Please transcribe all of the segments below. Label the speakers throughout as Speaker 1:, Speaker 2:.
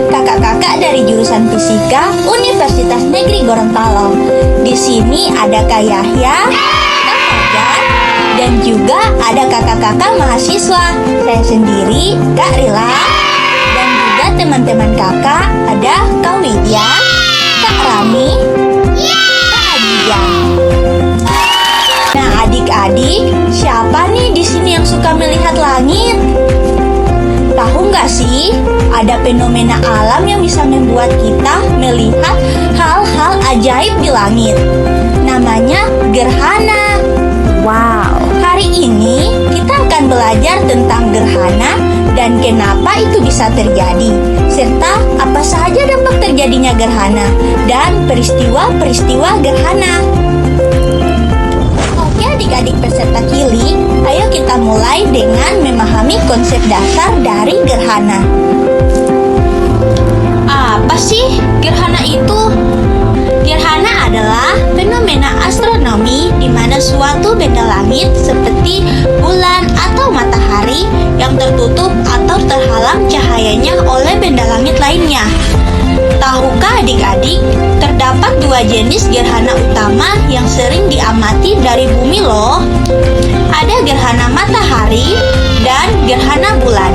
Speaker 1: kakak-kakak dari jurusan Fisika Universitas Negeri Gorontalo. Di sini ada Kak Yahya, Kak Fajar, dan juga ada kakak-kakak mahasiswa. Saya sendiri, Kak Rila, dan juga teman-teman kakak ada Kak Widya, Kak Rani, Kak Adija. Nah, adik-adik, siapa nih di sini yang suka melihat langit? Tahu nggak sih, ada fenomena alam yang bisa membuat kita melihat hal-hal ajaib di langit. Namanya gerhana. Wow, hari ini kita akan belajar tentang gerhana dan kenapa itu bisa terjadi, serta apa saja dampak terjadinya gerhana dan peristiwa-peristiwa gerhana. Oke adik-adik peserta Kili, ayo kita mulai dengan memahami konsep dasar dari gerhana. Apa sih gerhana itu? Gerhana adalah fenomena astronomi di mana suatu benda langit seperti bulan atau matahari yang tertutup atau terhalang cahayanya oleh benda langit lainnya. Tahukah adik-adik, terdapat dua jenis gerhana utama yang sering diamati dari bumi loh. Ada gerhana matahari dan gerhana bulan.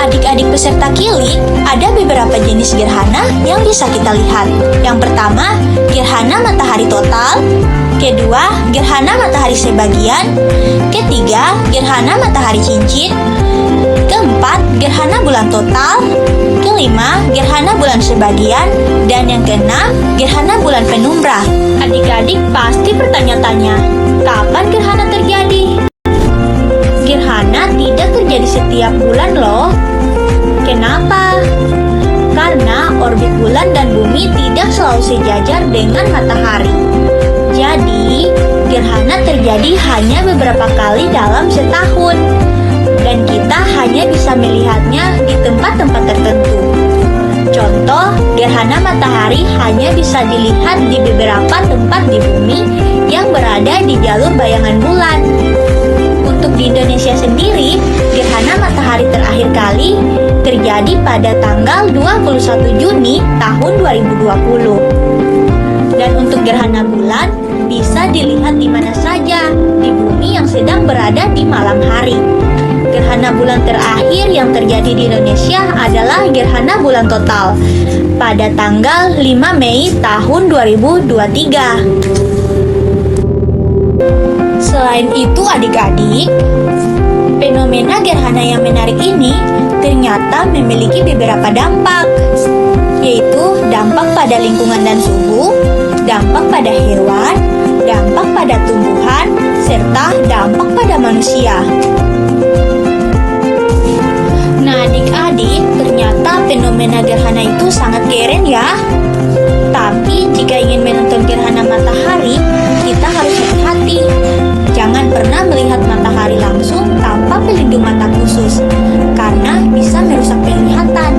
Speaker 1: Adik-adik peserta Kili, ada beberapa jenis gerhana yang bisa kita lihat. Yang pertama, gerhana matahari total. Kedua, gerhana matahari sebagian. Ketiga, gerhana matahari cincin. Keempat, gerhana bulan total. Kelima, gerhana bulan sebagian. Dan yang keenam, gerhana bulan penumbra. Adik-adik pasti bertanya-tanya, kapan gerhana terjadi? Gerhana tidak terjadi setiap bulan loh. Kenapa? Karena orbit bulan dan bumi tidak selalu sejajar dengan matahari. Jadi, gerhana terjadi hanya beberapa kali dalam setahun. Dan kita hanya bisa melihatnya di tempat-tempat tertentu. Contoh, gerhana matahari hanya bisa dilihat di beberapa tempat di bumi yang berada di jalur bayangan bulan. Untuk di Indonesia sendiri, gerhana matahari terakhir kali terjadi pada tanggal 21 Juni tahun 2020. Dan untuk gerhana bulan bisa dilihat di mana saja di bumi yang sedang berada di malam hari. Gerhana bulan terakhir yang terjadi di Indonesia adalah gerhana bulan total pada tanggal 5 Mei tahun 2023. Selain itu adik-adik, fenomena gerhana yang menarik ini ternyata memiliki beberapa dampak, yaitu dampak pada lingkungan dan suhu, dampak pada hewan, dampak pada tumbuhan, serta dampak pada manusia. Nah adik-adik, ternyata fenomena gerhana itu sangat keren ya. Tapi jika ingin menonton gerhana matahari, kita harus hati-hati. Jangan pernah melihat matahari langsung tanpa pelindung mata khusus, karena bisa merusak penglihatan.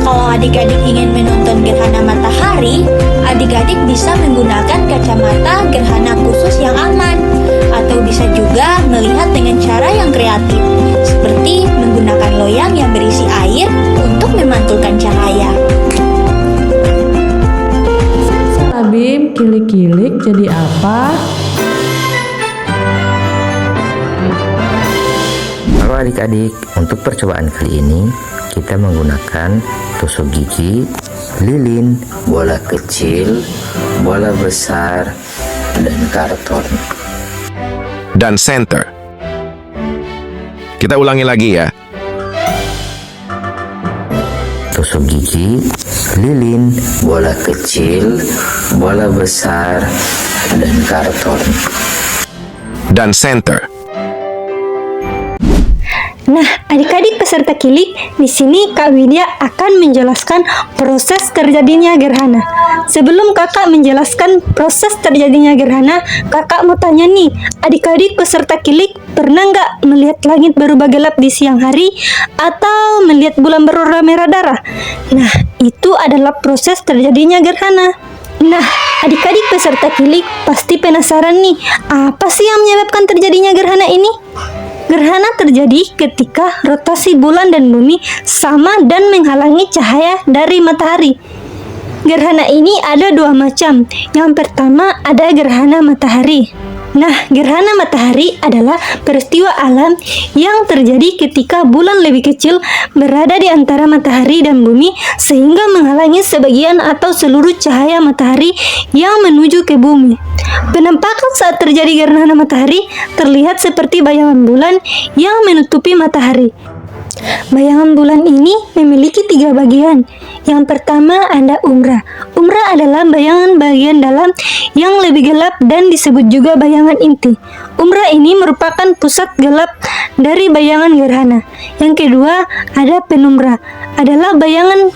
Speaker 1: Kalau adik-adik ingin menonton gerhana matahari, adik-adik bisa menggunakan kacamata gerhana khusus yang aman, atau bisa juga melihat dengan cara yang kreatif, seperti menggunakan loyang yang berisi air untuk memantulkan cahaya.
Speaker 2: Bim, kilik-kilik jadi apa?
Speaker 3: Halo adik-adik, untuk percobaan kali ini kita menggunakan tusuk gigi, lilin, bola kecil, bola besar, dan karton.
Speaker 4: Dan center. Kita ulangi lagi ya.
Speaker 3: Tusuk gigi, lilin, bola kecil, bola besar, dan karton.
Speaker 4: Dan center.
Speaker 5: Nah, adik-adik peserta Kilik, di sini Kak Widya akan menjelaskan proses terjadinya gerhana. Sebelum kakak menjelaskan proses terjadinya gerhana, kakak mau tanya nih, adik-adik peserta Kilik pernah nggak melihat langit berubah gelap di siang hari atau melihat bulan berwarna merah darah? Nah, itu adalah proses terjadinya gerhana. Nah, adik-adik peserta Kilik pasti penasaran nih, apa sih yang menyebabkan terjadinya gerhana ini? Gerhana terjadi ketika rotasi bulan dan bumi sama dan menghalangi cahaya dari matahari. Gerhana ini ada dua macam. Yang pertama ada gerhana matahari. Nah, gerhana matahari adalah peristiwa alam yang terjadi ketika bulan lebih kecil berada di antara matahari dan bumi sehingga menghalangi sebagian atau seluruh cahaya matahari yang menuju ke bumi. Penampakan saat terjadi gerhana matahari terlihat seperti bayangan bulan yang menutupi matahari. Bayangan bulan ini memiliki 3 bagian. Yang pertama ada umbra. Umbra adalah bayangan bagian dalam yang lebih gelap dan disebut juga bayangan inti. Umbra ini merupakan pusat gelap dari bayangan gerhana. Yang kedua ada penumbra. Adalah bayangan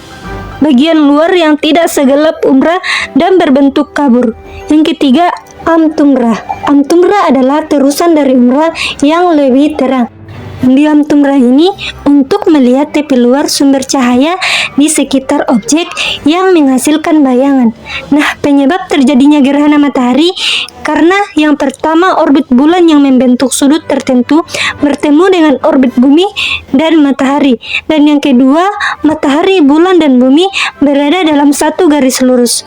Speaker 5: bagian luar yang tidak segelap umbra dan berbentuk kabur. Yang ketiga amtumbra. Amtumbra adalah terusan dari umbra yang lebih terang. Di amtumbra ini untuk melihat tepi luar sumber cahaya di sekitar objek yang menghasilkan bayangan. Nah, penyebab terjadinya gerhana matahari karena yang pertama orbit bulan yang membentuk sudut tertentu bertemu dengan orbit bumi dan matahari. Dan yang kedua, matahari, bulan, dan bumi berada dalam satu garis lurus.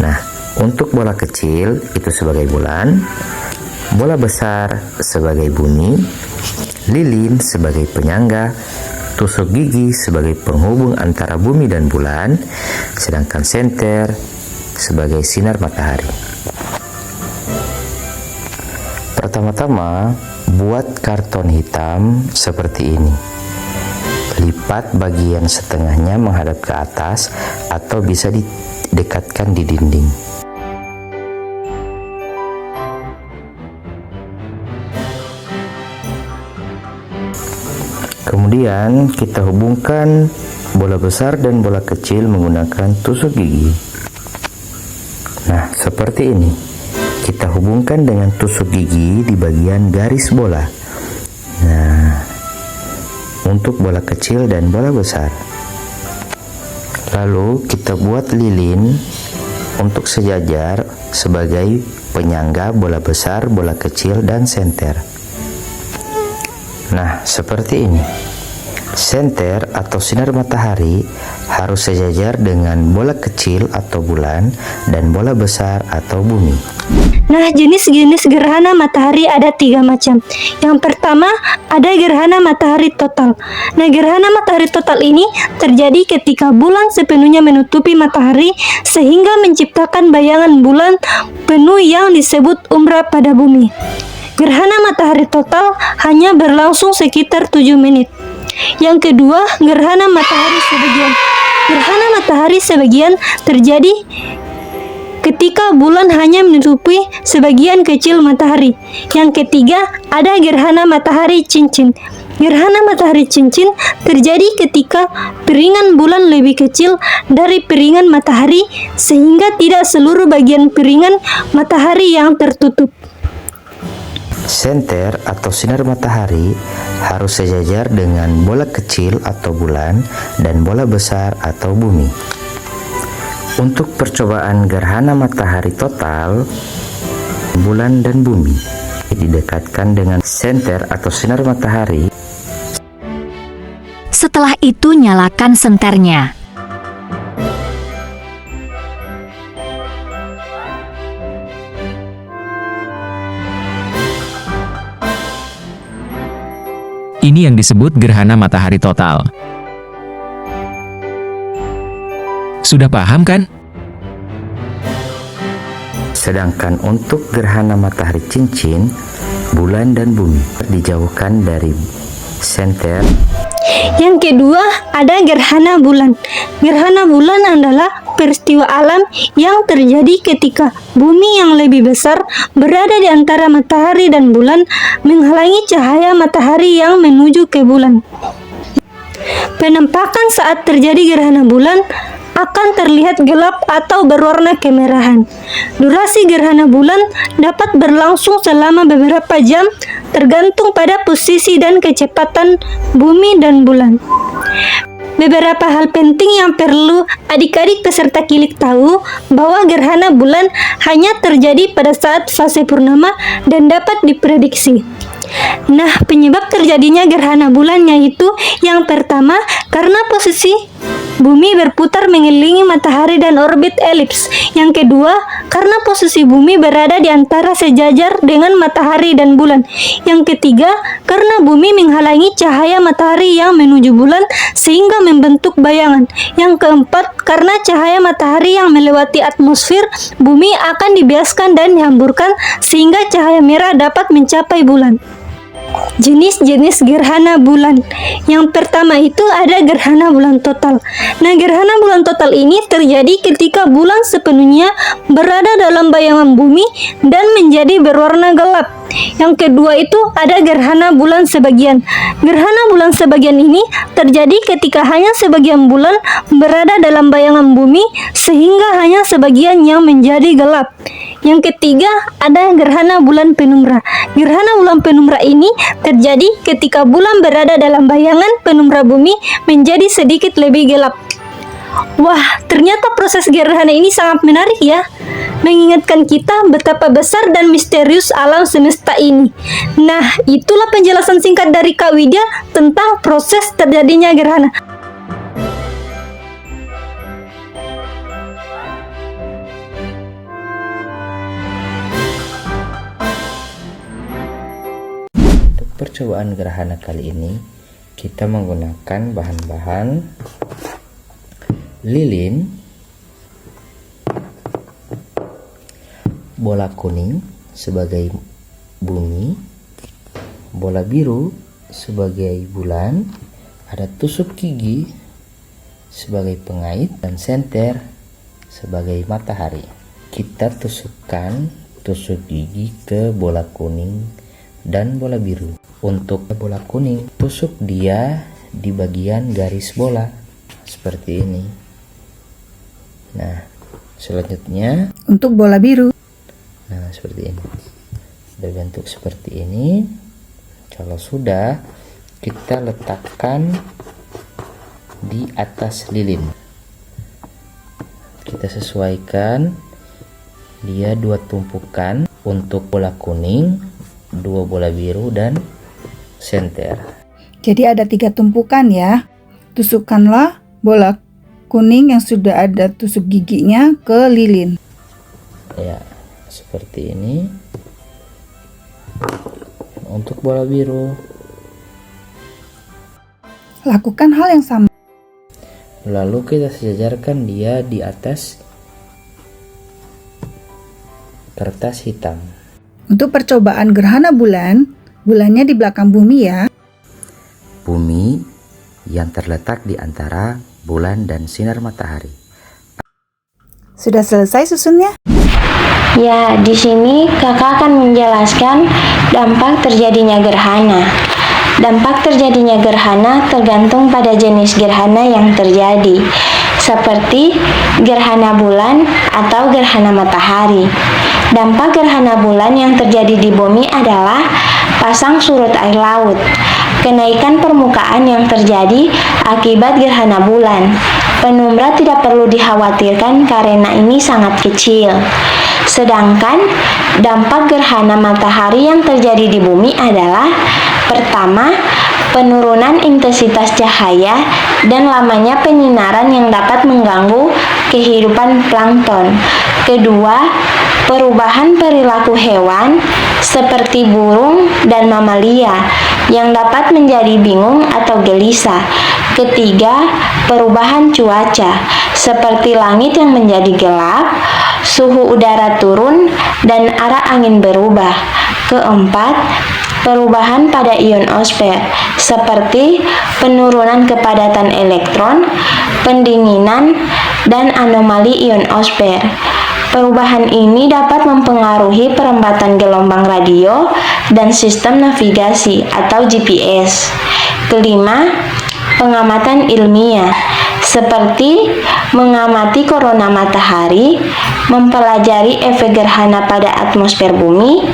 Speaker 3: Nah, untuk bola kecil itu sebagai bulan, bola besar sebagai bumi, lilin sebagai penyangga, tusuk gigi sebagai penghubung antara bumi dan bulan, sedangkan senter sebagai sinar matahari. Pertama-tama, buat karton hitam seperti ini. Lipat bagian setengahnya menghadap ke atas atau bisa didekatkan di dinding. Kemudian kita hubungkan bola besar dan bola kecil menggunakan tusuk gigi. Nah, seperti ini. Kita hubungkan dengan tusuk gigi di bagian garis bola. Nah, untuk bola kecil dan bola besar. Lalu kita buat lilin untuk sejajar sebagai penyangga bola besar, bola kecil, dan senter. Nah, seperti ini. Senter atau sinar matahari harus sejajar dengan bola kecil atau bulan dan bola besar atau bumi.
Speaker 5: Nah, jenis-jenis gerhana matahari ada 3 macam. Yang pertama, ada gerhana matahari total. Nah, gerhana matahari total ini terjadi ketika bulan sepenuhnya menutupi matahari sehingga menciptakan bayangan bulan penuh yang disebut umbra pada bumi. Gerhana matahari total hanya berlangsung sekitar 7 menit. Yang kedua, gerhana matahari sebagian. Gerhana matahari sebagian terjadi ketika bulan hanya menutupi sebagian kecil matahari. Yang ketiga, ada gerhana matahari cincin. Gerhana matahari cincin terjadi ketika piringan bulan lebih kecil dari piringan matahari sehingga tidak seluruh bagian piringan matahari yang tertutup.
Speaker 3: Senter atau sinar matahari harus sejajar dengan bola kecil atau bulan dan bola besar atau bumi. Untuk percobaan gerhana matahari total, bulan dan bumi didekatkan dengan senter atau sinar matahari.
Speaker 6: Setelah itu nyalakan senternya.
Speaker 7: Ini yang disebut gerhana matahari total. Sudah paham kan?
Speaker 3: Sedangkan untuk gerhana matahari cincin, bulan dan bumi dijauhkan dari senter.
Speaker 5: Yang kedua, ada gerhana bulan. Gerhana bulan adalah peristiwa alam yang terjadi ketika bumi yang lebih besar berada di antara matahari dan bulan, menghalangi cahaya matahari yang menuju ke bulan. Penampakan saat terjadi gerhana bulan akan terlihat gelap atau berwarna kemerahan. Durasi gerhana bulan dapat berlangsung selama beberapa jam tergantung pada posisi dan kecepatan bumi dan bulan. Beberapa hal penting yang perlu adik-adik peserta kilik tahu bahwa gerhana bulan hanya terjadi pada saat fase purnama dan dapat diprediksi. Nah, penyebab terjadinya gerhana bulan yaitu yang pertama karena posisi bumi berputar mengelilingi matahari dan orbit elips. Yang kedua, karena posisi bumi berada di antara sejajar dengan matahari dan bulan. Yang ketiga, karena bumi menghalangi cahaya matahari yang menuju bulan sehingga membentuk bayangan. Yang keempat, karena cahaya matahari yang melewati atmosfer bumi akan dibiaskan dan dihamburkan sehingga cahaya merah dapat mencapai bulan. Jenis-jenis gerhana bulan. Yang pertama itu ada gerhana bulan total. Nah, gerhana bulan total ini terjadi ketika bulan sepenuhnya berada dalam bayangan bumi dan menjadi berwarna gelap. Yang kedua itu ada gerhana bulan sebagian. Gerhana bulan sebagian ini terjadi ketika hanya sebagian bulan berada dalam bayangan bumi sehingga hanya sebagian yang menjadi gelap. Yang ketiga ada gerhana bulan penumbra. Gerhana bulan penumbra ini terjadi ketika bulan berada dalam bayangan penumbra bumi menjadi sedikit lebih gelap. Wah, ternyata proses gerhana ini sangat menarik ya, mengingatkan kita betapa besar dan misterius alam semesta ini. Nah, itulah penjelasan singkat dari Kak Widya tentang proses terjadinya gerhana.
Speaker 3: Untuk percobaan gerhana kali ini, kita menggunakan bahan-bahan lilin, bola kuning sebagai bumi, bola biru sebagai bulan, ada tusuk gigi sebagai pengait, dan senter sebagai matahari. Kita tusukkan tusuk gigi ke bola kuning dan bola biru. Untuk bola kuning, tusuk dia di bagian garis bola seperti ini. Nah, selanjutnya
Speaker 8: untuk bola biru,
Speaker 3: nah seperti ini, berbentuk seperti ini. Kalau sudah, kita letakkan di atas lilin. Kita sesuaikan dia 2 tumpukan untuk bola kuning, 2 bola biru, dan senter.
Speaker 8: jadi ada 3 tumpukan ya. Tusukkanlah bola kuning yang sudah ada tusuk giginya ke lilin.
Speaker 3: Ya, seperti ini. Untuk bola biru,
Speaker 8: Lakukan hal yang sama.
Speaker 3: lalu kita sejajarkan dia di atas kertas hitam.
Speaker 8: Untuk percobaan gerhana bulan, bulannya di belakang bumi ya.
Speaker 3: Bumi yang terletak di antara bulan dan sinar matahari.
Speaker 8: Sudah selesai susunnya?
Speaker 9: Ya, di sini kakak akan menjelaskan dampak terjadinya gerhana. Dampak terjadinya gerhana tergantung pada jenis gerhana yang terjadi, seperti gerhana bulan atau gerhana matahari. Dampak gerhana bulan yang terjadi di bumi adalah pasang surut air laut, kenaikan permukaan yang terjadi akibat gerhana bulan. Penumbra tidak perlu dikhawatirkan karena ini sangat kecil. Sedangkan dampak gerhana matahari yang terjadi di bumi adalah: pertama, penurunan intensitas cahaya dan lamanya penyinaran yang dapat mengganggu kehidupan plankton. Kedua, perubahan perilaku hewan seperti burung dan mamalia yang dapat menjadi bingung atau gelisah. Ketiga, perubahan cuaca seperti langit yang menjadi gelap, suhu udara turun, dan arah angin berubah. Keempat, perubahan pada ionosfer seperti penurunan kepadatan elektron, pendinginan, dan anomali ionosfer. Perubahan ini dapat mempengaruhi perempatan gelombang radio dan sistem navigasi atau GPS. Kelima, pengamatan ilmiah seperti mengamati korona matahari, mempelajari efek gerhana pada atmosfer bumi,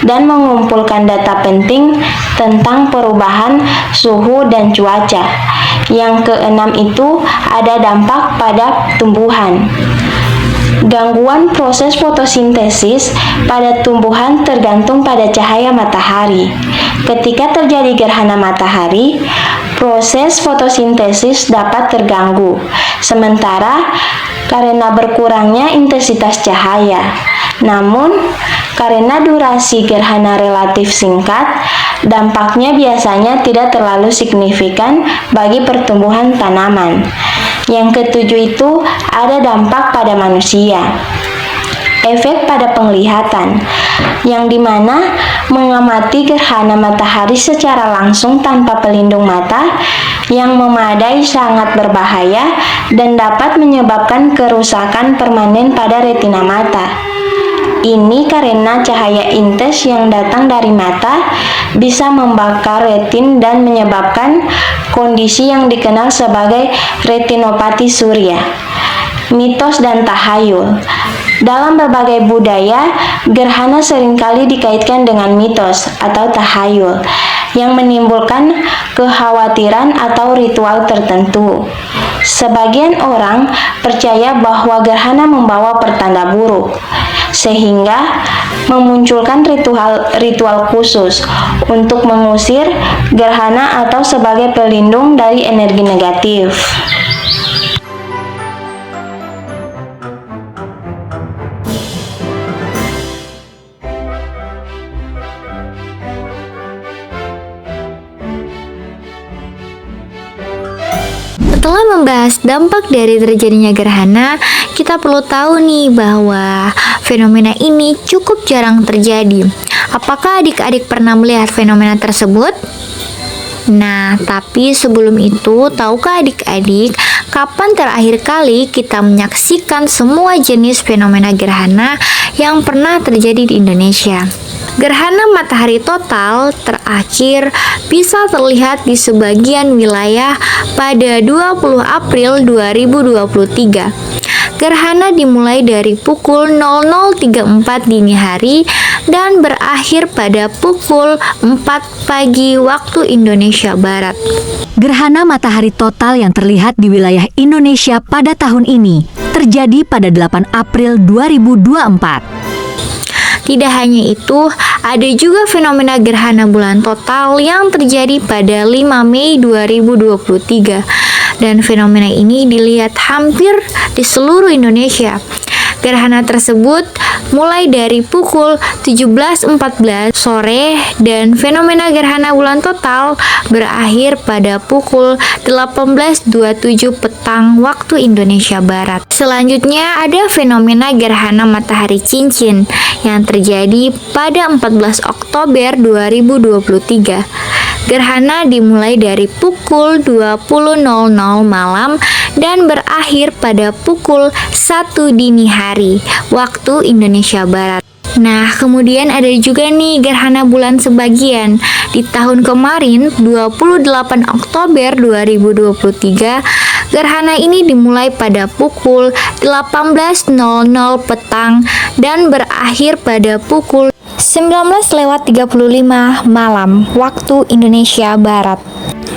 Speaker 9: dan mengumpulkan data penting tentang perubahan suhu dan cuaca. Yang keenam itu ada dampak pada tumbuhan. Gangguan proses fotosintesis pada tumbuhan tergantung pada cahaya matahari. Ketika terjadi gerhana matahari, proses fotosintesis dapat terganggu. Sementara karena berkurangnya intensitas cahaya. Namun, karena durasi gerhana relatif singkat, dampaknya biasanya tidak terlalu signifikan bagi pertumbuhan tanaman. Yang ketujuh itu ada dampak pada manusia. Efek pada penglihatan, yang dimana mengamati gerhana matahari secara langsung tanpa pelindung mata yang memadai sangat berbahaya dan dapat menyebabkan kerusakan permanen pada retina mata. Ini karena cahaya intens yang datang dari mata bisa membakar retin dan menyebabkan kondisi yang dikenal sebagai retinopati surya. Mitos dan tahayul. Dalam berbagai budaya, gerhana seringkali dikaitkan dengan mitos atau tahayul yang menimbulkan kekhawatiran atau ritual tertentu. Sebagian orang percaya bahwa gerhana membawa pertanda buruk, sehingga memunculkan ritual khusus untuk mengusir gerhana atau sebagai pelindung dari energi negatif.
Speaker 10: Setelah membahas dampak dari terjadinya gerhana, kita perlu tahu nih bahwa fenomena ini cukup jarang terjadi. Apakah adik-adik pernah melihat fenomena tersebut? Nah, tapi sebelum itu, tahukah adik-adik kapan terakhir kali kita menyaksikan semua jenis fenomena gerhana yang pernah terjadi di Indonesia? Gerhana matahari total terakhir bisa terlihat di sebagian wilayah pada 20 April 2023. Gerhana dimulai dari pukul 00.34 dini hari dan berakhir pada pukul 4 pagi waktu Indonesia Barat.
Speaker 6: Gerhana matahari total yang terlihat di wilayah Indonesia pada tahun ini terjadi pada 8 April 2024.
Speaker 10: Tidak hanya itu, ada juga fenomena gerhana bulan total yang terjadi pada 5 Mei 2023. Dan fenomena ini dilihat hampir di seluruh Indonesia. Gerhana tersebut mulai dari pukul 17.14 sore dan fenomena gerhana bulan total berakhir pada pukul 18.27 petang waktu Indonesia Barat. Selanjutnya ada fenomena gerhana matahari cincin yang terjadi pada 14 Oktober 2023. Gerhana dimulai dari pukul 20.00 malam dan berakhir pada pukul 1 dini hari waktu Indonesia Barat. Nah, kemudian ada juga nih gerhana bulan sebagian. Di tahun kemarin, 28 Oktober 2023, gerhana ini dimulai pada pukul 18.00 petang dan berakhir pada pukul 19.35 malam waktu Indonesia Barat.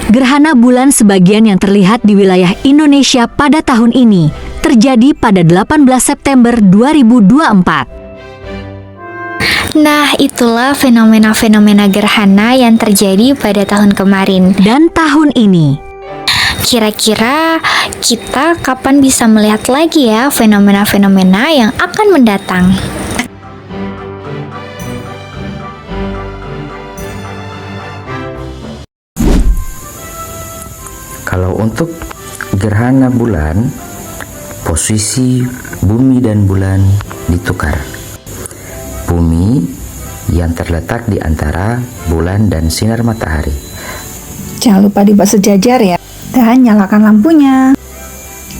Speaker 6: Gerhana bulan sebagian yang terlihat di wilayah Indonesia pada tahun ini terjadi pada 18 September 2024.
Speaker 10: Nah, itulah fenomena-fenomena gerhana yang terjadi pada tahun kemarin
Speaker 6: dan tahun ini.
Speaker 10: Kira-kira kita kapan bisa melihat lagi ya fenomena-fenomena yang akan mendatang?
Speaker 3: Kalau untuk gerhana bulan, posisi bumi dan bulan ditukar. Bumi yang terletak di antara bulan dan sinar matahari.
Speaker 8: Jangan lupa dibuat sejajar ya, dan nyalakan lampunya.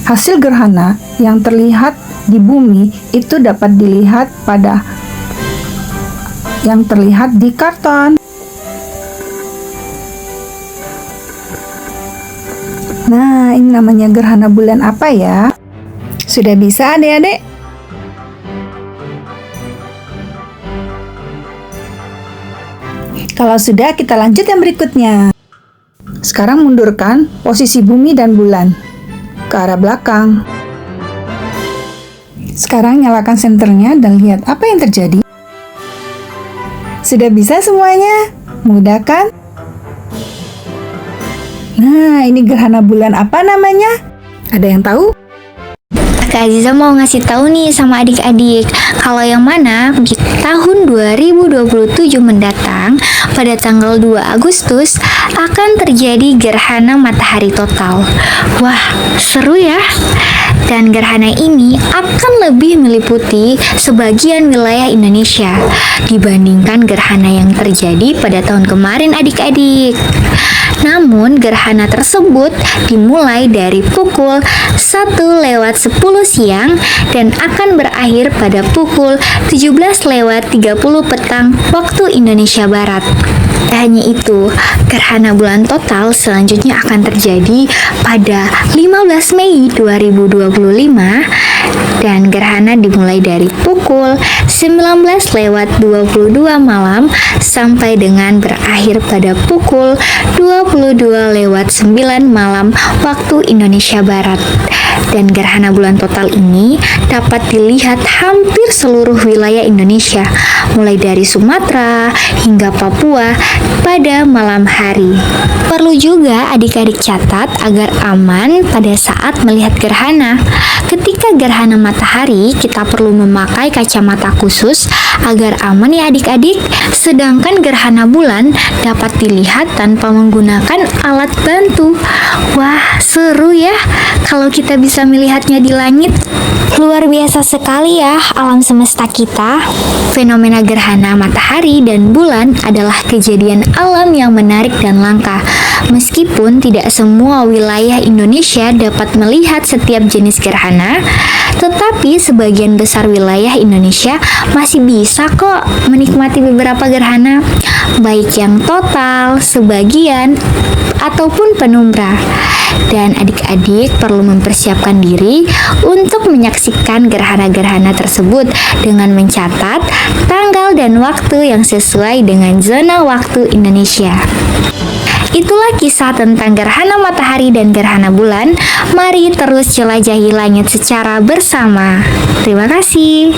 Speaker 8: Hasil gerhana yang terlihat di bumi itu dapat dilihat pada yang terlihat di karton. Nah, ini namanya gerhana bulan apa ya? Sudah bisa adik-adik? Kalau sudah, kita lanjut yang berikutnya. Sekarang mundurkan posisi bumi dan bulan ke arah belakang. Sekarang nyalakan senternya dan lihat apa yang terjadi. Sudah bisa semuanya? Mudah kan? Nah, ini gerhana bulan apa namanya? Ada yang tahu?
Speaker 10: Kak Aziza mau ngasih tahu nih sama adik-adik kalau yang mana di tahun 2027 mendatang pada tanggal 2 Agustus akan terjadi gerhana matahari total. Wah, seru ya. Dan gerhana ini akan lebih meliputi sebagian wilayah Indonesia dibandingkan gerhana yang terjadi pada tahun kemarin adik-adik. Namun gerhana tersebut dimulai dari pukul 1:10 siang dan akan berakhir pada pukul 17:30 petang waktu Indonesia Barat. Hanya itu, gerhana bulan total selanjutnya akan terjadi pada 15 Mei 2025 dan gerhana dimulai dari pukul 19:22 malam sampai dengan berakhir pada pukul 22:09 malam waktu Indonesia Barat. Dan gerhana bulan total ini dapat dilihat hampir seluruh wilayah Indonesia, mulai dari Sumatera hingga Papua pada malam hari. Perlu juga adik-adik catat agar aman pada saat melihat gerhana. Ketika gerhana matahari, kita perlu memakai kacamata khusus agar aman ya adik-adik. Sedangkan gerhana bulan dapat dilihat tanpa menggunakan alat bantu. Wah, seru ya kalau kita bisa melihatnya di langit. Luar biasa sekali ya alam semesta kita. Fenomena gerhana matahari dan bulan adalah kejadian alam yang menarik dan langka. Meskipun tidak semua wilayah Indonesia dapat melihat setiap jenis gerhana, tetapi sebagian besar wilayah Indonesia masih bisa kok menikmati beberapa gerhana, baik yang total, sebagian, ataupun penumbra. Dan adik-adik perlu mempersiapkan diri untuk menyaksikan gerhana-gerhana tersebut dengan mencatat tanggal dan waktu yang sesuai dengan zona waktu Indonesia. Itulah kisah tentang gerhana matahari dan gerhana bulan. Mari terus jelajahi langit secara bersama. Terima kasih.